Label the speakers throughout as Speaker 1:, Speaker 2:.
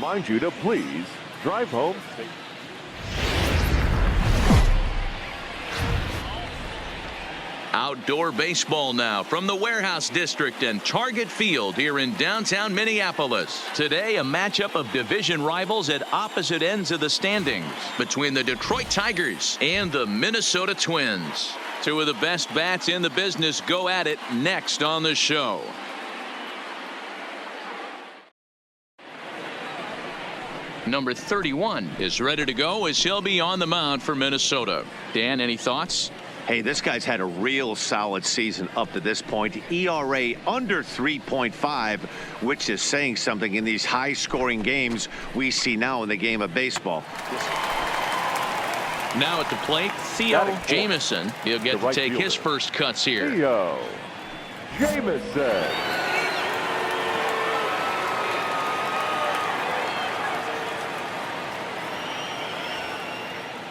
Speaker 1: remind you to please drive home safe.
Speaker 2: Outdoor baseball now from the Warehouse District and Target Field here in downtown Minneapolis. Today, a matchup of division rivals at opposite ends of the standings between the Detroit Tigers and the Minnesota Twins. Two of the best bats in the business go at it next on the show. Number 31 is ready to go as he'll be on the mound for Minnesota. Dan, any thoughts?
Speaker 3: Hey, this guy's had a real solid season up to this point. ERA under 3.5, which is saying something in these high-scoring games we see now in the game of baseball.
Speaker 2: Now at the plate, Theo Jamison. He'll get to take his first cuts here.
Speaker 1: Theo Jamison.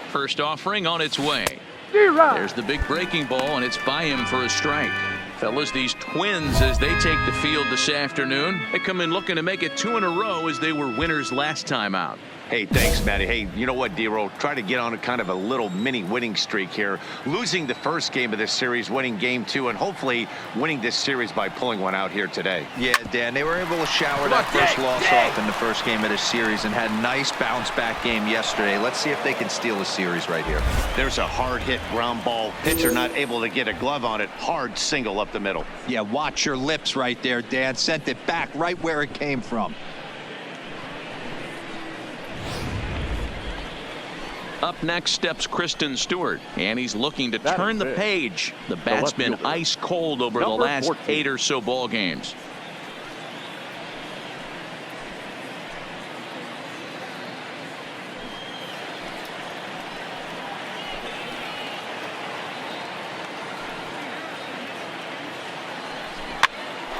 Speaker 2: First offering on its way. There's the big breaking ball, and it's by him for a strike. Fellas, these Twins, as they take the field this afternoon, they come in looking to make it 2 in a row as they were winners last time out.
Speaker 3: Hey, thanks, Matty. Hey, you know what, D-Roll? Try to get on a kind of a little mini winning streak here. Losing the first game of this series, winning game 2, and hopefully winning this series by pulling one out here today.
Speaker 4: Yeah, Dan, they were able to shower that first loss off in the first game of this series and had a nice bounce-back game yesterday. Let's see if they can steal the series right here.
Speaker 3: There's a hard-hit ground ball. Pitcher not able to get a glove on it. Hard single up the middle.
Speaker 4: Yeah, watch your lips right there, Dan. Sent it back right where it came from.
Speaker 2: Up next steps Kristen Stewart, and he's looking to turn the page. The bat's been ice cold over the last 8 or so ball games.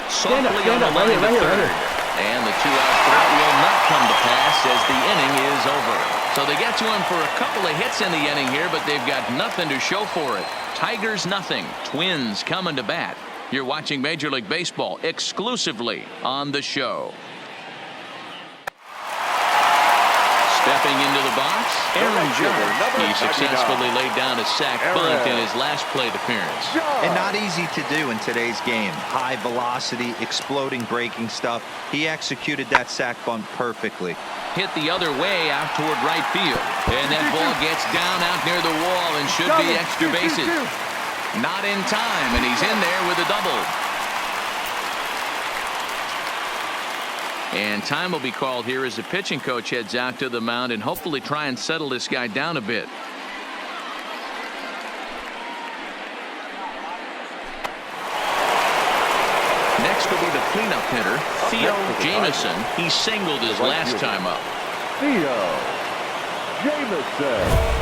Speaker 2: Softly on the line to third. And the 2-out throw will not come to pass as the inning is over. So they get to him for a couple of hits in the inning here, but they've got nothing to show for it. Tigers nothing. Twins coming to bat. You're watching Major League Baseball exclusively on the show. Stepping into the box, Aaron Judge. He successfully laid down a sac bunt in his last plate appearance.
Speaker 4: And not easy to do in today's game. High velocity, exploding breaking stuff. He executed that sac bunt perfectly.
Speaker 2: Hit the other way out toward right field. And that ball gets down out near the wall and should be extra bases. Not in time, and he's in there with a double. And time will be called here as the pitching coach heads out to the mound and hopefully try and settle this guy down a bit. Next will be the cleanup hitter, Theo Jamison. He singled his last time up.
Speaker 1: Theo Jamison.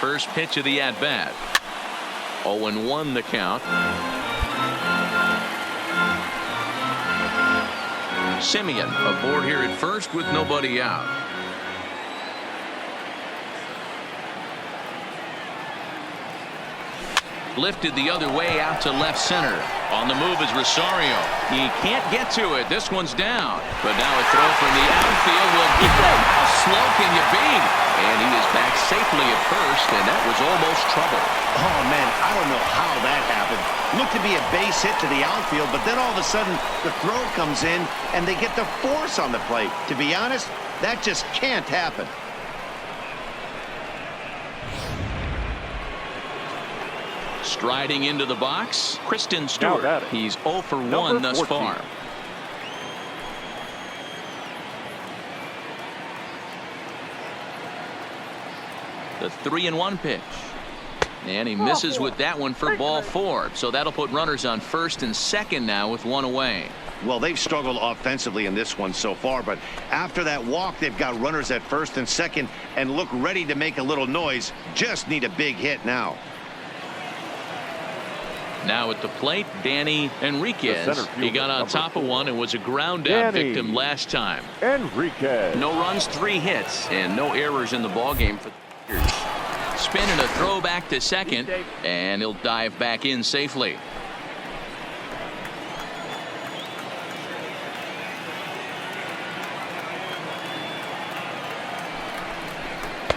Speaker 2: First pitch of the at-bat. 0-1 the count. Simeon aboard here at first with nobody out. Lifted the other way out to left center. On the move is Rosario. He can't get to it. This one's down. But now a throw from the outfield will get him. How slow can you be? And he is back safely at first, and that was almost trouble.
Speaker 3: Oh, man, I don't know how that happened. Looked to be a base hit to the outfield, but then all of a sudden the throw comes in and they get the force on the plate. To be honest, that just can't happen.
Speaker 2: Striding into the box, Kristen Stewart. He's 0 for 1 thus far. The 3-1 pitch. And he misses with that one for ball 4. So that'll put runners on first and second now with one away.
Speaker 3: Well, they've struggled offensively in this one so far, but after that walk, they've got runners at first and second and look ready to make a little noise. Just need a big hit now.
Speaker 2: Now at the plate, Danny Enriquez.
Speaker 1: The center
Speaker 2: He got on
Speaker 1: fielder,
Speaker 2: top of
Speaker 1: number
Speaker 2: one and was a ground out
Speaker 1: Danny
Speaker 2: victim last time.
Speaker 1: Enriquez.
Speaker 2: No runs, 3 hits, and no errors in the ballgame for the Tigers. Spin and a throw back to second, and he'll dive back in safely.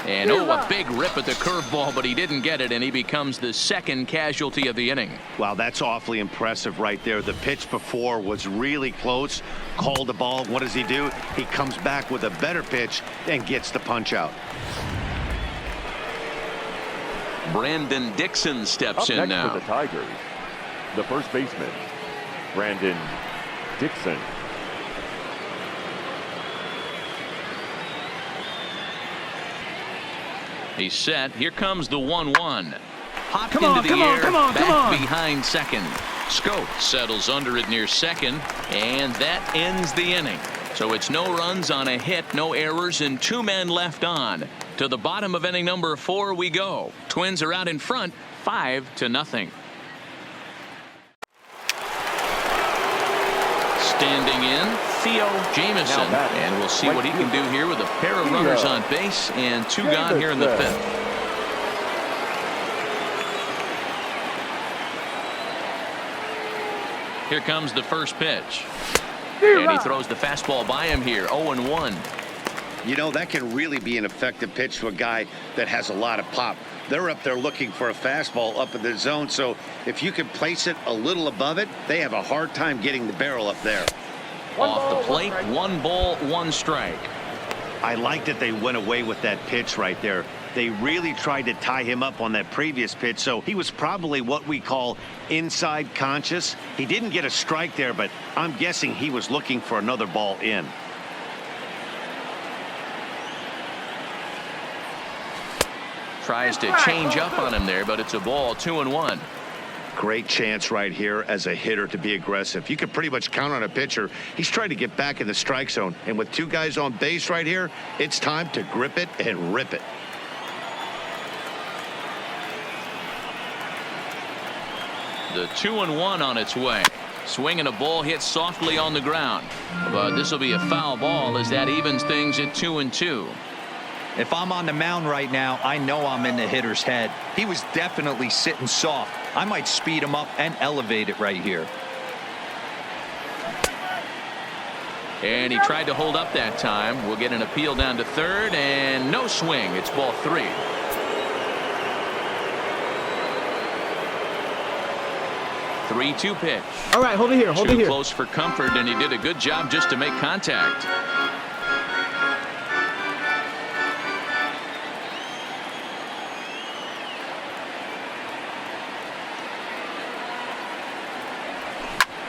Speaker 2: And a big rip at the curveball, but he didn't get it, and he becomes the second casualty of the inning.
Speaker 3: Wow, that's awfully impressive right there. The pitch before was really close. Called the ball. What does he do? He comes back with a better pitch and gets the punch out.
Speaker 2: Brandon Dixon steps in
Speaker 1: Up next
Speaker 2: now.
Speaker 1: for the Tigers, the first baseman, Brandon Dixon.
Speaker 2: He's set. Here comes the 1-1. Hopped into the air, back behind second. Scope settles under it near second, and that ends the inning. So it's no runs on a hit, no errors, and 2 men left on. To the bottom of inning number 4 we go. Twins are out in front, 5-0. Standing in, Theo Jamison, and we'll see what he can do here with a pair of runners on base and 2 gone here in the 5th. Here comes the first pitch, and he throws the fastball by him here. 0-1.
Speaker 3: You know, that can really be an effective pitch to a guy that has a lot of pop. They're up there looking for a fastball up in the zone, so if you can place it a little above it, they have a hard time getting the barrel up there.
Speaker 2: Off the plate, 1 ball, 1 strike.
Speaker 3: I like that they went away with that pitch right there. They really tried to tie him up on that previous pitch, so he was probably what we call inside conscious. He didn't get a strike there, but I'm guessing he was looking for another ball in.
Speaker 2: Tries to change up on him there, but it's a ball. 2-1.
Speaker 3: Great chance right here as a hitter to be aggressive. You can pretty much count on a pitcher. He's trying to get back in the strike zone, and with 2 guys on base right here, it's time to grip it and rip it.
Speaker 2: The 2-1 on its way. Swinging a ball hit softly on the ground, but this will be a foul ball as that evens things at 2-2.
Speaker 4: If I'm on the mound right now, I know I'm in the hitter's head. He was definitely sitting soft. I might speed him up and elevate it right here.
Speaker 2: And he tried to hold up that time. We'll get an appeal down to third, and no swing. It's ball 3. Three-2 pitch.
Speaker 5: All right, hold it here. Hold it here.
Speaker 2: Too close for comfort, and he did a good job just to make contact.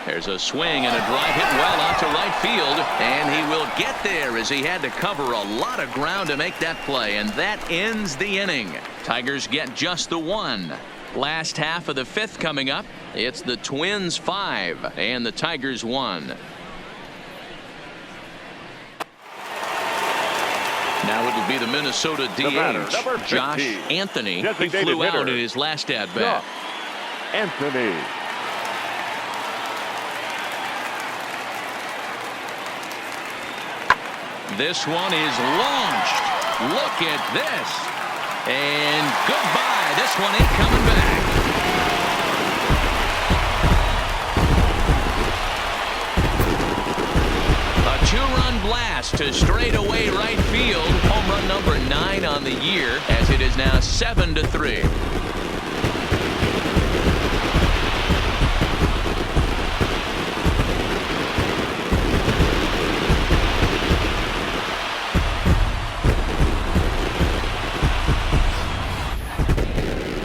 Speaker 2: There's a swing and a drive hit well out to right field, and he will get there as he had to cover a lot of ground to make that play, and that ends the inning. Tigers get just the 1. Last half of the 5th coming up. It's the Twins 5 and the Tigers 1. Now it will be the Minnesota DH, Josh Anthony, who flew out in his last at-bat.
Speaker 1: Anthony.
Speaker 2: This one is launched. Look at this. And goodbye. This one ain't coming back. A 2-run blast to straightaway right field. Home run number 9 on the year, as it is now 7-3.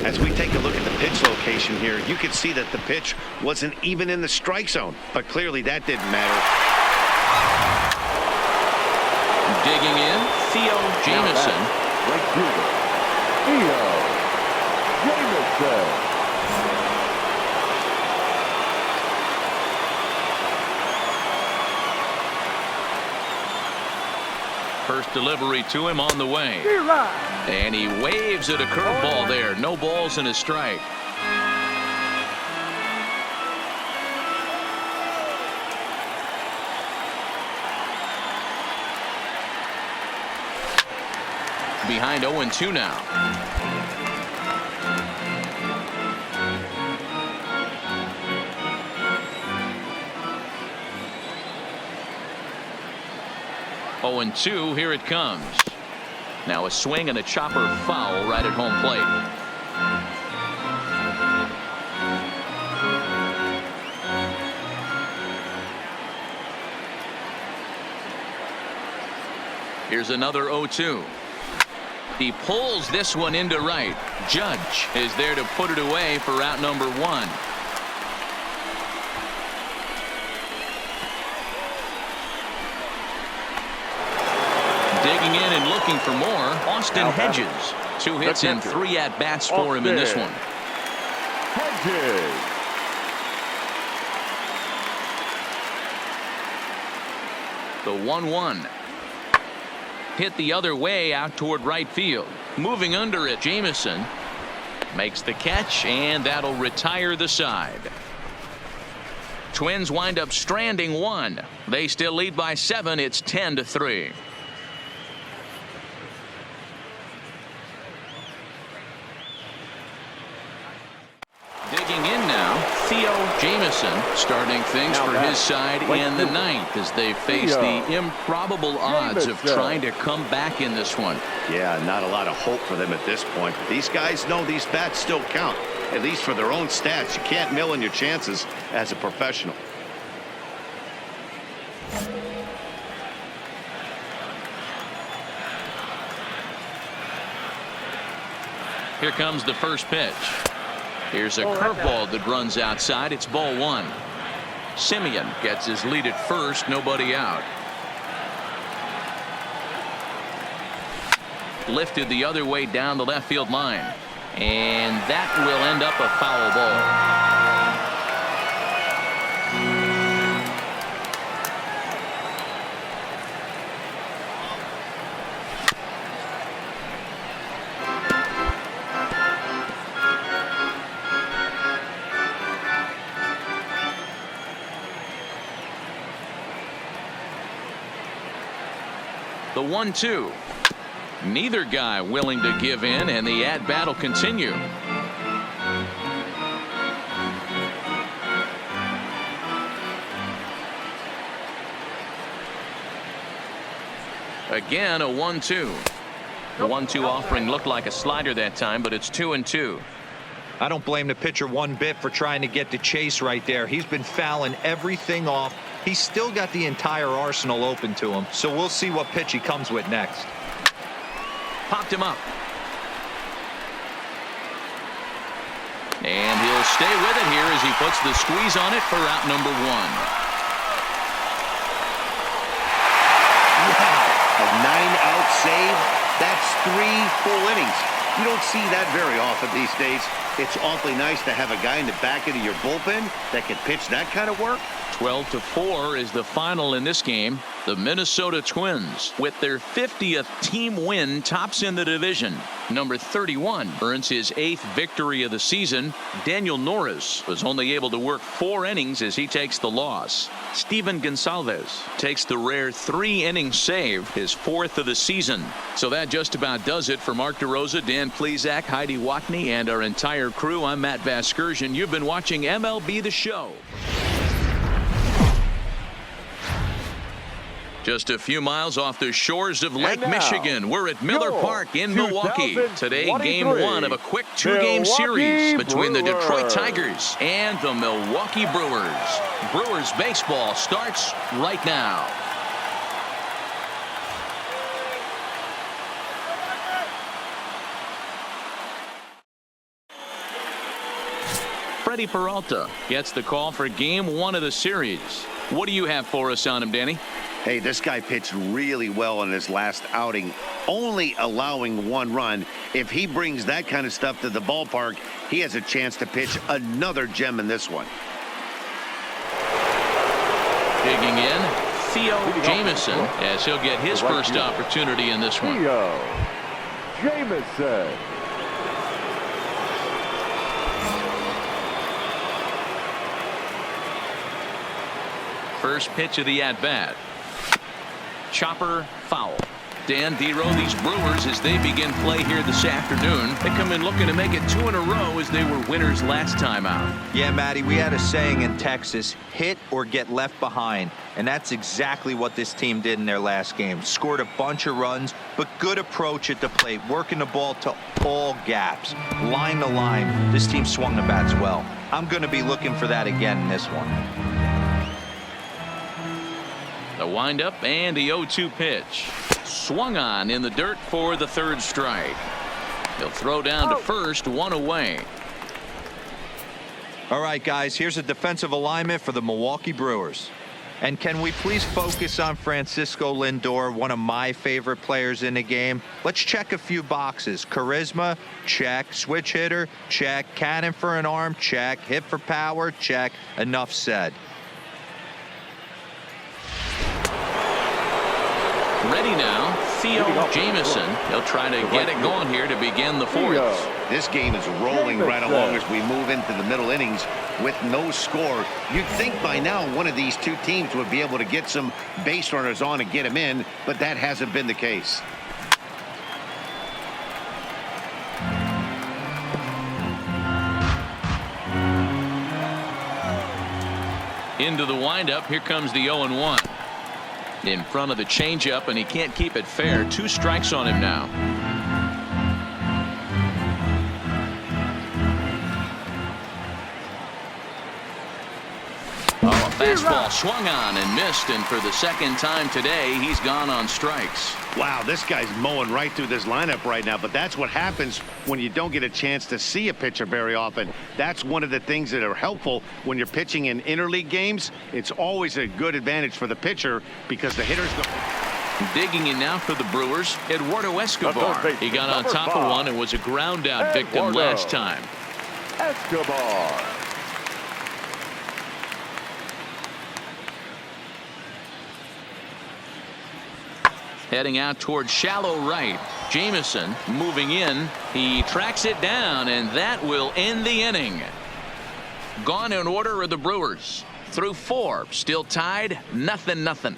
Speaker 3: As we take a look at the pitch location here, you can see that the pitch wasn't even in the strike zone, but clearly that didn't matter.
Speaker 2: Digging in, Theo Jamison.
Speaker 1: Right fielder, Theo Jamison.
Speaker 2: First delivery to him on the way. And he waves at a curveball there. No balls and a strike. behind 0-2 now. Oh, and 2, here it comes. Now a swing and a chopper foul right at home plate. Here's another 0-2. He pulls this one into right. Judge is there to put it away for out number 1. Digging in and looking for more, Austin Hedges. 2 hits and 3 at-bats for him in this one.
Speaker 1: Hedges.
Speaker 2: The 1-1. Hit the other way out toward right field. Moving under it, Jamison makes the catch, and that'll retire the side. Twins wind up stranding 1. They still lead by 7. It's 10-3. Digging in now, Theo Jamison starting things for his side in the 9th as they face the improbable odds of trying to come back in this one.
Speaker 3: Yeah, not a lot of hope for them at this point. But these guys know these bats still count, at least for their own stats. You can't mill in your chances as a professional.
Speaker 2: Here comes the first pitch. Here's a curveball that runs outside. It's ball 1. Simeon gets his lead at first. Nobody out. Lifted the other way down the left field line. And that will end up a foul ball. The 1-2. Neither guy willing to give in, and the at-bat will continue. Again, a 1-2. The 1-2 offering looked like a slider that time, but it's 2-2.
Speaker 4: I don't blame the pitcher one bit for trying to get the chase right there. He's been fouling everything off. He's still got the entire arsenal open to him, so we'll see what pitch he comes with next.
Speaker 2: Popped him up. And he'll stay with it here as he puts the squeeze on it for out number 1.
Speaker 3: Wow, a 9-out save. That's 3 full innings. You don't see that very often these days. It's awfully nice to have a guy in the back end of your bullpen that can pitch that kind of work.
Speaker 2: 12-4 is the final in this game. The Minnesota Twins, with their 50th team win, tops in the division. Number 31 earns his 8th victory of the season. Daniel Norris was only able to work 4 innings as he takes the loss. Steven Gonsalves takes the rare 3-inning save, his 4th of the season. So that just about does it for Mark DeRosa, Dan Plesac, Heidi Watney, and our entire crew. I'm Matt Vasgersian. You've been watching MLB The Show. Just a few miles off the shores of Lake Michigan, we're at Miller Park in Milwaukee. Today, game 1 of a quick 2-game series between the Detroit Tigers and the Milwaukee Brewers. Brewers baseball starts right now. Freddie Peralta gets the call for game 1 of the series. What do you have for us on him, Danny?
Speaker 3: Hey, this guy pitched really well in his last outing, only allowing 1 run. If he brings that kind of stuff to the ballpark, he has a chance to pitch another gem in this one.
Speaker 2: Digging in, Theo Jamison, as he'll get his first opportunity in this one.
Speaker 1: Theo Jamison.
Speaker 2: First pitch of the at-bat. Chopper foul. Dan Dero, these Brewers, as they begin play here this afternoon, they come in looking to make it 2 in a row as they were winners last time out.
Speaker 4: Yeah, Matty, we had a saying in Texas, hit or get left behind. And that's exactly what this team did in their last game. Scored a bunch of runs, but good approach at the plate, working the ball to all gaps. Line to line, this team swung the bats well. I'm going to be looking for that again in this one.
Speaker 2: The windup and the 0-2 pitch. Swung on in the dirt for the 3rd strike. He'll throw down to first, 1 away.
Speaker 4: All right, guys, here's a defensive alignment for the Milwaukee Brewers. And can we please focus on Francisco Lindor, one of my favorite players in the game? Let's check a few boxes. Charisma, check. Switch hitter, check. Cannon for an arm, check. Hit for power, check. Enough said.
Speaker 2: Ready now, Theo Jamieson. He'll try to get it going here to begin the 4th.
Speaker 3: This game is rolling right along as we move into the middle innings with no score. You'd think by now one of these two teams would be able to get some base runners on and get them in, but that hasn't been the case.
Speaker 2: Into the windup, here comes the 0-1. In front of the changeup, and he can't keep it fair. 2 strikes on him now. Oh, a fastball swung on and missed, and for the 2nd time today, he's gone on strikes.
Speaker 3: Wow, this guy's mowing right through this lineup right now, but that's what happens when you don't get a chance to see a pitcher very often. That's one of the things that are helpful when you're pitching in interleague games. It's always a good advantage for the pitcher because the hitters go.
Speaker 2: Digging in now for the Brewers, Eduardo Escobar. He got on top of one and was a ground out victim last time.
Speaker 1: Escobar.
Speaker 2: Heading out towards shallow right. Jamieson moving in. He tracks it down, and that will end the inning. Gone in order are the Brewers. Through 4. Still tied. 0-0.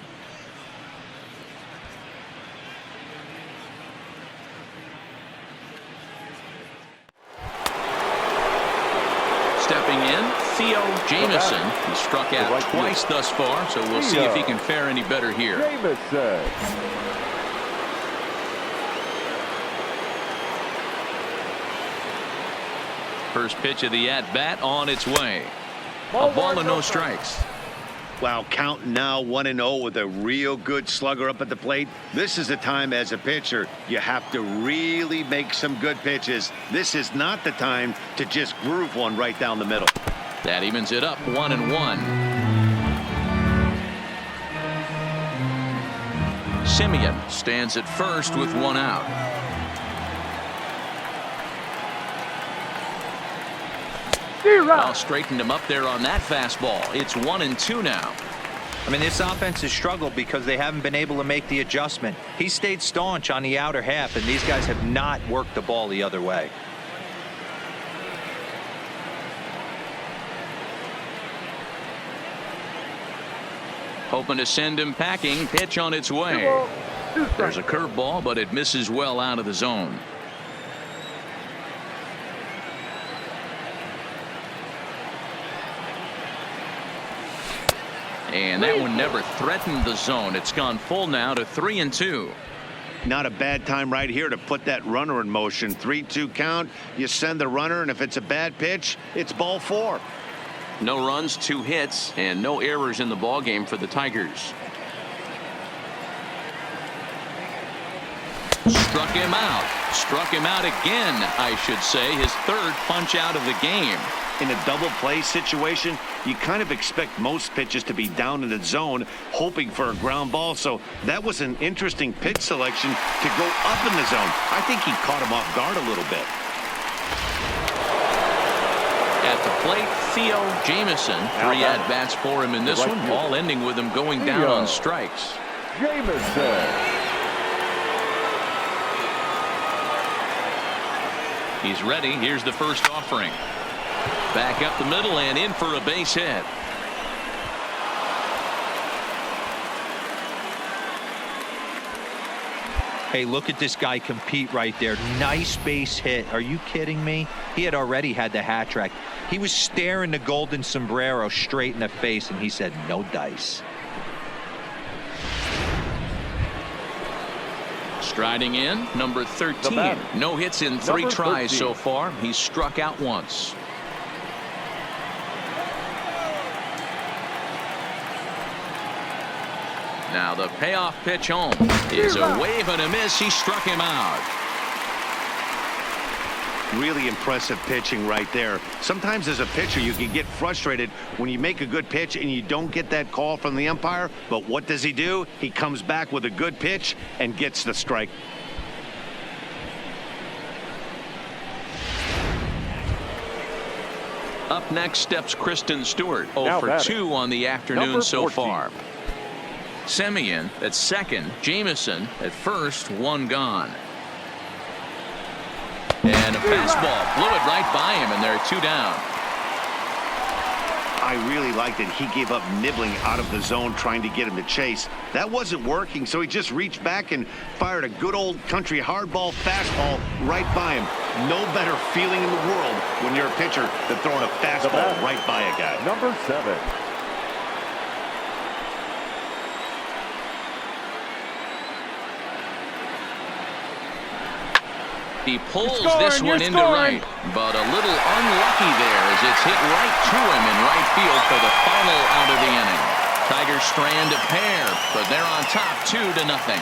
Speaker 2: Stepping in, Theo Jamieson. He struck out twice thus far, so we'll see if he can fare any better here.
Speaker 1: Jamieson.
Speaker 2: First pitch of the at-bat on its way. A ball and no strikes.
Speaker 3: Wow, count now 1-0 with a real good slugger up at the plate. This is a time as a pitcher you have to really make some good pitches. This is not the time to just groove one right down the middle.
Speaker 2: That evens it up 1-1. Simeon stands at first with 1 out. Well, straightened him up there on that fastball. It's 1-2 now.
Speaker 4: I mean, this offense has struggled because they haven't been able to make the adjustment. He stayed staunch on the outer half, and these guys have not worked the ball the other way.
Speaker 2: Hoping to send him packing. Pitch on its way. There's a curveball, but it misses well out of the zone. And that one never threatened the zone. It's gone full now to 3-2.
Speaker 3: Not a bad time right here to put that runner in motion. 3-2 count. You send the runner, and if it's a bad pitch, it's ball 4.
Speaker 2: No runs, 2 hits, and no errors in the ballgame for the Tigers. Struck him out. Struck him out again, I should say. His 3rd punch out of the game.
Speaker 3: In a double play situation, you kind of expect most pitches to be down in the zone, hoping for a ground ball. So that was an interesting pitch selection to go up in the zone. I think he caught him off guard a little bit.
Speaker 2: At the plate, Theo Jamieson. 3 at-bats for him in this one, all ending with him going down on strikes.
Speaker 1: Jamieson.
Speaker 2: He's ready. Here's the first offering. Back up the middle and in for a base hit.
Speaker 4: Hey, look at this guy compete right there. Nice base hit. Are you kidding me? He had already had the hat trick. He was staring the golden sombrero straight in the face, and he said, no dice.
Speaker 2: Striding in, number 13. No hits in 3 tries so far. He's struck out once. Now the payoff pitch home is a wave and a miss. He struck him out.
Speaker 3: Really impressive pitching right there. Sometimes as a pitcher you can get frustrated when you make a good pitch and you don't get that call from the umpire. But what does he do? He comes back with a good pitch and gets the strike.
Speaker 2: Up next steps Kristen Stewart. 0
Speaker 1: Now
Speaker 2: for
Speaker 1: batting.
Speaker 2: 2 on the afternoon
Speaker 1: Number
Speaker 2: so
Speaker 1: 14.
Speaker 2: far. Semien at second. Jamison at first. 1 gone. And a fastball blew it right by him, and there are 2 down.
Speaker 3: I really liked it. He gave up nibbling out of the zone trying to get him to chase. That wasn't working, so he just reached back and fired a good old country hardball fastball right by him. No better feeling in the world when you're a pitcher than throwing a fastball right by a guy.
Speaker 1: Number 7.
Speaker 2: He pulls this one into right, but a little unlucky there as it's hit right to him in right field for the final out of the inning. Tigers strand a pair, but they're on top 2-0.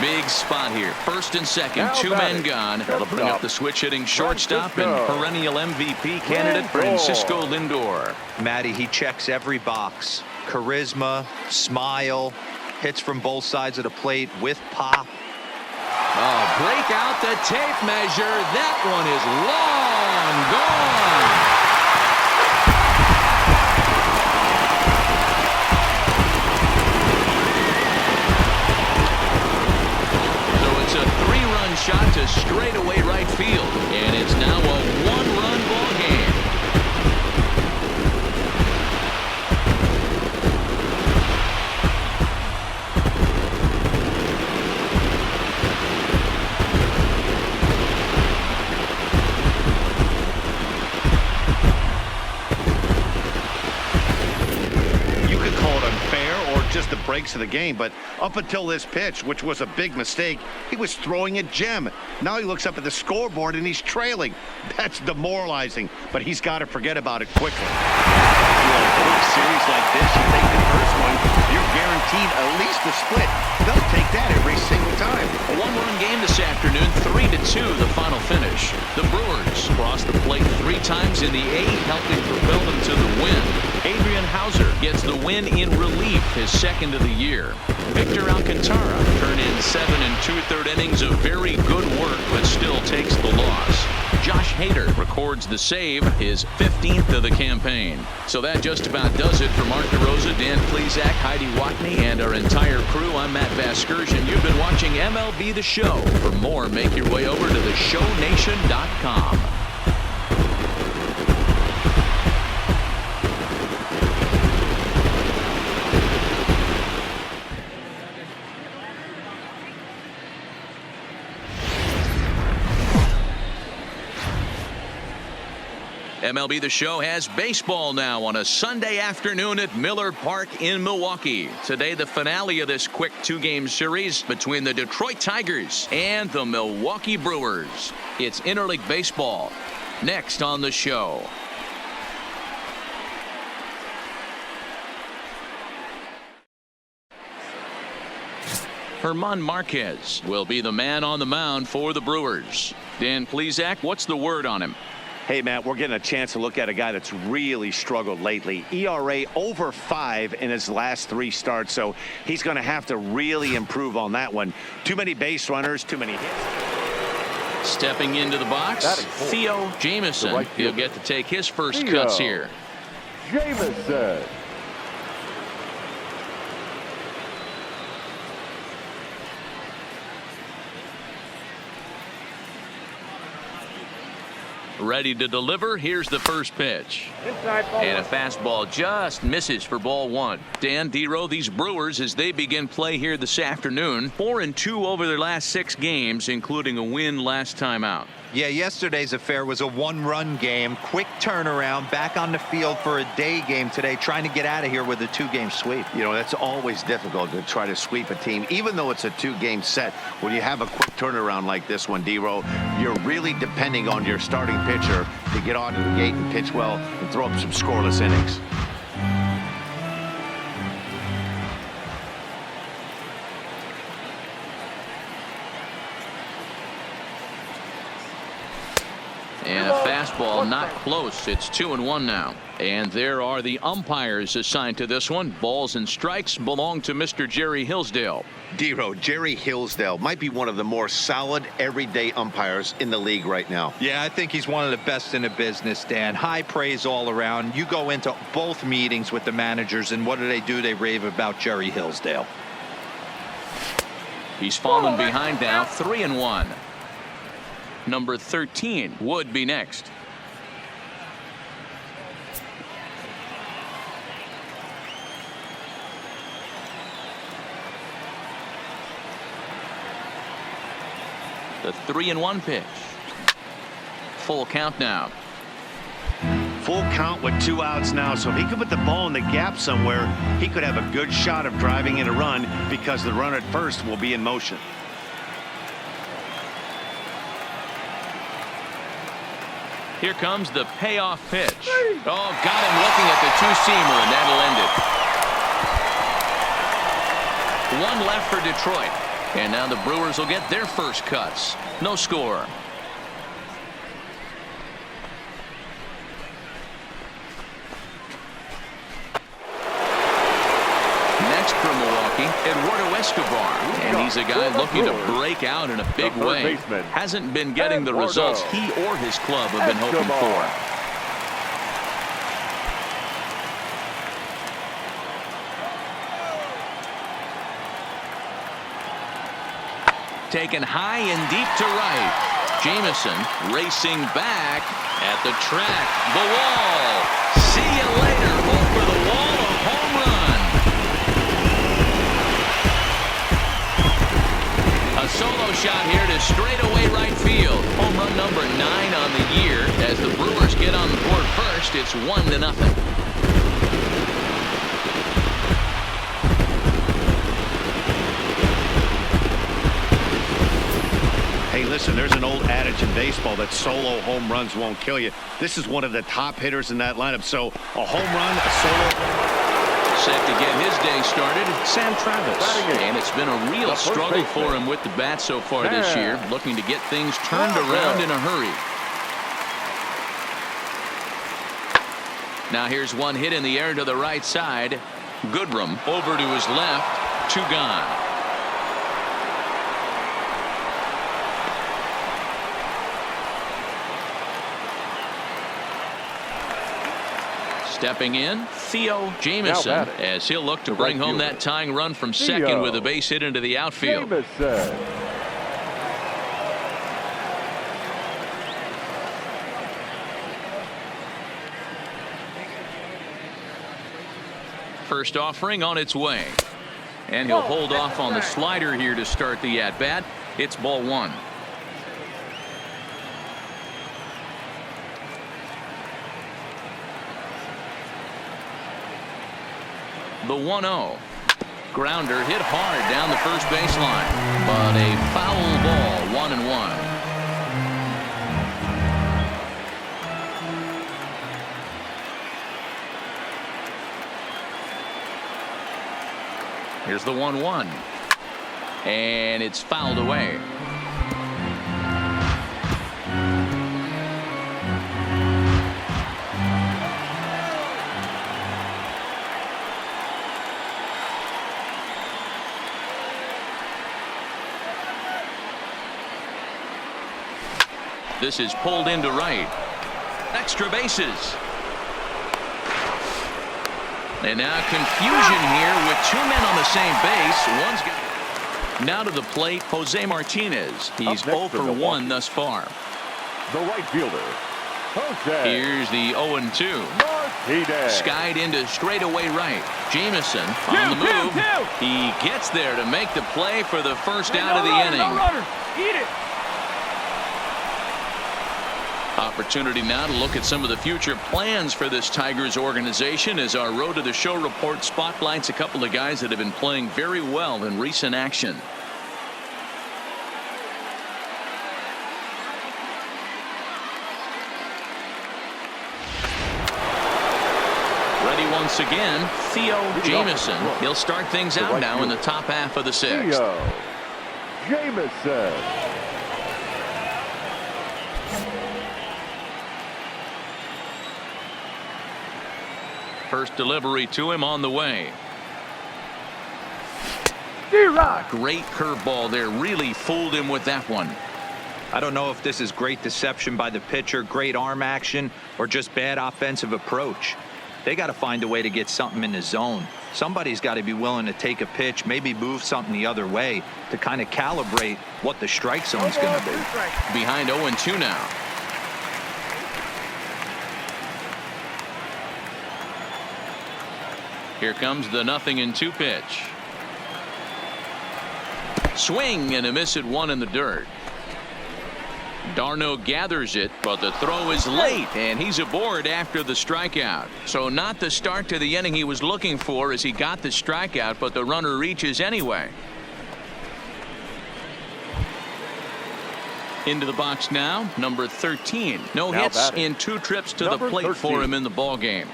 Speaker 2: Big spot here. First and second,
Speaker 1: Now
Speaker 2: 2 men gone. That'll bring up the switch-hitting shortstop and perennial MVP candidate Francisco Lindor.
Speaker 4: Matty, he checks every box. Charisma, smile, hits from both sides of the plate with pop.
Speaker 2: Oh, break out the tape measure. That one is long gone. A 3-run shot to straightaway right field, and it's now a 1-run ball game.
Speaker 3: You could call it unfair or just the breaks of the game, but up until this pitch, which was a big mistake, he was throwing at Gem. Now he looks up at the scoreboard and he's trailing. That's demoralizing, but he's got to forget about it quickly. Well, in a series like this, you take the first one, you're guaranteed at least a split. They'll take that every single time.
Speaker 2: A 1-run game this afternoon, 3-2 the final finish. The Brewers crossed the plate 3 times in the 8th, helping propel them to the win. Adrian Hauser gets the win in relief, his 2nd of the year. Victor Alcantara turned in 7 2/3 innings of very good work, but still takes the loss. Josh Hader records the save, his 15th of the campaign. So that just about does it for Mark DeRosa, Dan Plesac, Heidi Watney, and our entire crew. I'm Matt Vasgersian. You've been watching MLB The Show. For more, make your way over to theshownation.com. MLB The Show has baseball now on a Sunday afternoon at Miller Park in Milwaukee. Today, the finale of this quick 2-game series between the Detroit Tigers and the Milwaukee Brewers. It's interleague baseball. Next on the show. German Marquez will be the man on the mound for the Brewers. Dan Plesac, what's the word on him?
Speaker 3: Hey, Matt, we're getting a chance to look at a guy that's really struggled lately. ERA over 5 in his last 3 starts, so he's going to have to really improve on that one. Too many base runners, too many hits.
Speaker 2: Stepping into the box, Theo Jamison.
Speaker 1: Right
Speaker 2: He'll get to take his first
Speaker 1: Theo
Speaker 2: cuts here.
Speaker 1: Jamison.
Speaker 2: Ready to deliver. Here's the first pitch. And a fastball just misses for ball one. Dan, D-Row, these Brewers, as they begin play here this afternoon, 4-2 over their last 6 games, including a win last time out.
Speaker 4: Yeah, yesterday's affair was a one-run game. Quick turnaround, back on the field for a day game today, trying to get out of here with a 2-game sweep.
Speaker 3: You know, that's always difficult to try to sweep a team, even though it's a 2-game set. When you have a quick turnaround like this one, D-Row, you're really depending on your starting pitcher to get onto the gate and pitch well and throw up some scoreless innings.
Speaker 2: And a fastball not close. It's 2-1 now. And there are the umpires assigned to this one. Balls and strikes belong to Mr. Jerry Hillsdale.
Speaker 3: D-Row, Jerry Hillsdale might be one of the more solid everyday umpires in the league right now.
Speaker 4: Yeah, I think he's one of the best in the business, Dan. High praise all around. You go into both meetings with the managers, and what do? They rave about Jerry Hillsdale.
Speaker 2: He's fallen behind now, 3-1. Number 13 would be next. The 3-1 pitch. Full count now.
Speaker 3: Full count with 2 outs now, so if he could put the ball in the gap somewhere, he could have a good shot of driving in a run because the runner at first will be in motion.
Speaker 2: Here comes the payoff pitch. Oh, got him looking at the two-seamer, and that'll end it. One left for Detroit. And now the Brewers will get their first cuts. No score. Next from Milwaukee, Eduardo Escobar. And he's a guy looking to break out in a big way. Hasn't been getting the results he or his club have been hoping for. Taken high and deep to right. Jamison racing back at the track. The wall. See you later. Over the wall. A home run. A solo shot here to straightaway right field. Home run number 9 on the year. As the Brewers get on the board first, it's 1-0.
Speaker 3: Hey, listen, there's an old adage in baseball that solo home runs won't kill you. This is one of the top hitters in that lineup. So a home run, a solo home run.
Speaker 2: Set to get his day started, Sam Travis. And it's been a real struggle for him with the bat so far this year, looking to get things turned around in a hurry. Now here's one hit in the air to the right side. Goodrum over to his left. 2 gone. Stepping in, Theo Jamison, as he'll look to bring home that tying run from second with a base hit into the outfield. First offering on its way. And he'll hold off on the slider here to start the at-bat. It's ball 1. The 1-0. Grounder hit hard down the first baseline, but a foul ball, 1-1. Here's the 1-1, and it's fouled away. This is pulled into right. Extra bases. And now confusion here with 2 men on the same base. One's got... Now to the plate, Jose Martinez. He's 0 for 1 thus far.
Speaker 1: The right fielder, Jose
Speaker 2: Here's the 0-2.
Speaker 1: Martinez.
Speaker 2: Skied into straightaway right. Jamison on the move. He gets there to make the play for the first out of the inning.
Speaker 5: Eat it.
Speaker 2: Opportunity now to look at some of the future plans for this Tigers organization as our Road to the Show report spotlights a couple of guys that have been playing very well in recent action. Ready once again, Theo Jamison. He'll start things out now in the top half of the sixth.
Speaker 1: Theo Jamison.
Speaker 2: First delivery to him on the way. Great curveball there. Really fooled him with that one.
Speaker 4: I don't know if this is great deception by the pitcher, great arm action, or just bad offensive approach. They got to find a way to get something in the zone. Somebody's got to be willing to take a pitch, maybe move something the other way to kind of calibrate what the strike zone's going to be.
Speaker 2: Behind 0-2 now. Here comes the 0-2 pitch. Swing and a miss at one in the dirt. Darno gathers it, but the throw is late, and he's aboard after the strikeout. So not the start to the inning he was looking for as he got the strikeout, but the runner reaches anyway. Into the box now, number 13. No hits in 2 trips to the plate for him in the ball game.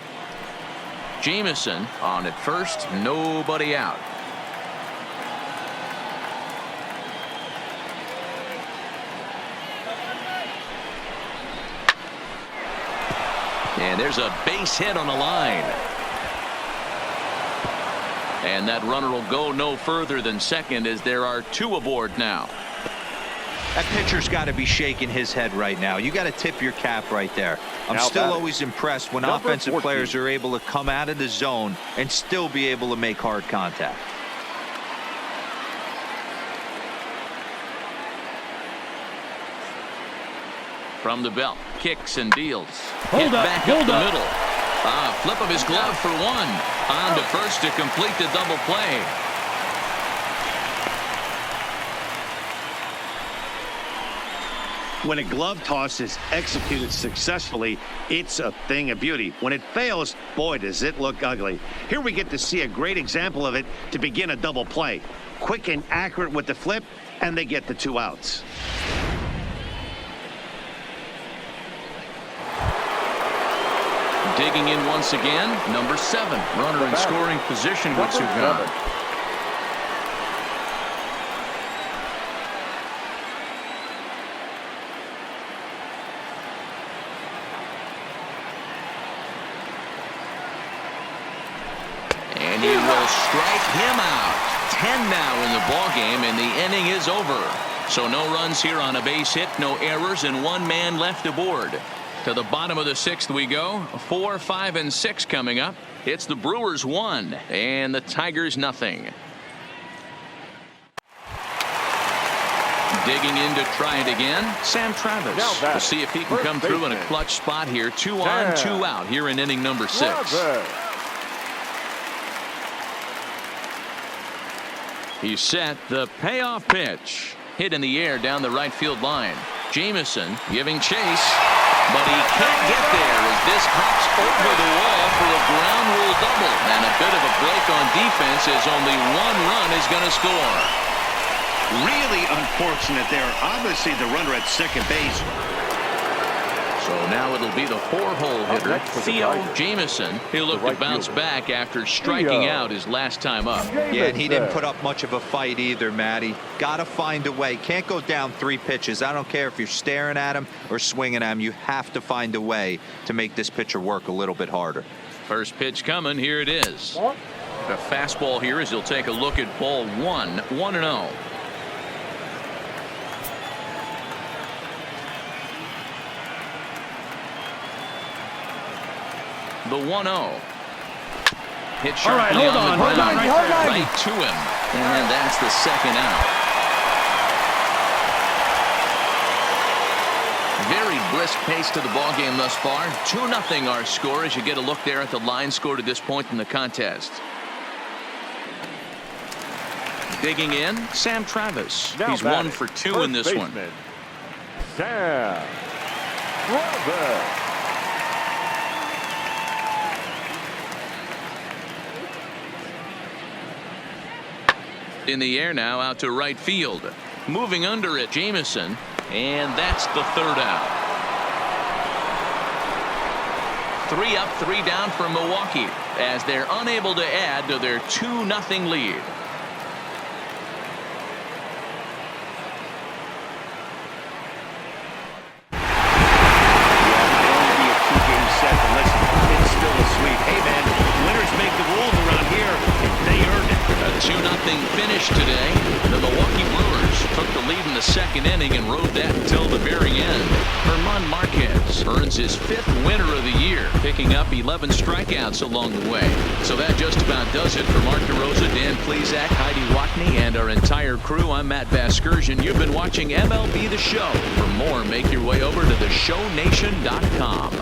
Speaker 2: Jamison on at first, nobody out. And there's a base hit on the line. And that runner will go no further than second as there are 2 aboard now.
Speaker 4: That pitcher's got to be shaking his head right now. You got to tip your cap right there. I'm
Speaker 1: Now
Speaker 4: still
Speaker 1: batting.
Speaker 4: always impressed when
Speaker 1: Number
Speaker 4: offensive
Speaker 1: 14.
Speaker 4: players are able to come out of the zone and still be able to make hard contact.
Speaker 2: From the belt, kicks and deals. Hit back up the middle. Flip of his glove for one. On to first to complete the double play.
Speaker 3: When a glove toss is executed successfully, it's a thing of beauty. When it fails, boy, does it look ugly. Here we get to see a great example of it to begin a double play. Quick and accurate with the flip, and they get the 2 outs.
Speaker 2: Digging in once again, number 7. Runner in scoring position with 2 gone. And he will strike him out. 10 now in the ball game, and the inning is over. So no runs here on a base hit, no errors, and 1 man left aboard. To the bottom of the 6th we go. 4, 5, and 6 coming up. It's the Brewers 1 and the Tigers nothing. Digging in to try it again, Sam Travis. We'll see if he can come through in a clutch spot here. 2 on, 2 out here in inning number 6. He's set. The payoff pitch. Hit in the air down the right field line. Jamison giving chase, but he can't get there as this hops over the wall for a ground rule double. And a bit of a break on defense as only 1 run is going to score.
Speaker 3: Really unfortunate there. Obviously, the runner at second base.
Speaker 2: So now it'll be the 4-hole hitter, Theo Jamison. He'll look to bounce back after striking out his last time up.
Speaker 4: Yeah, and he didn't put up much of a fight either, Matty. Got to find a way. Can't go down 3 pitches. I don't care if you're staring at him or swinging at him. You have to find a way to make this pitcher work a little bit harder.
Speaker 2: First pitch coming. Here it is. The fastball here as he'll take a look at ball 1, 1-0. The 1-0. Hit sharply on the ground, right to him, and that's the 2nd out. Very brisk brisk pace to the ball game thus far. 2-0 our score as you get a look there at the line score to this point in the contest. Digging in, Sam Travis.
Speaker 1: Now
Speaker 2: He's 1 for 2 in this one.
Speaker 1: Sam Travis.
Speaker 2: In the air now, out to right field. Moving under it, Jamison, and that's the third out. 3 up, 3 down for Milwaukee as they're unable to add to their 2-0 lead. A 2-0 finish today. The Milwaukee Brewers took the lead in the second inning and rode that until the very end. Herman Marquez earns his 5th winner of the year, picking up 11 strikeouts along the way. So that just about does it for Mark DeRosa, Dan Plesac, Heidi Watney, and our entire crew. I'm Matt Vasgersian. You've been watching MLB The Show. For more, make your way over to theshownation.com.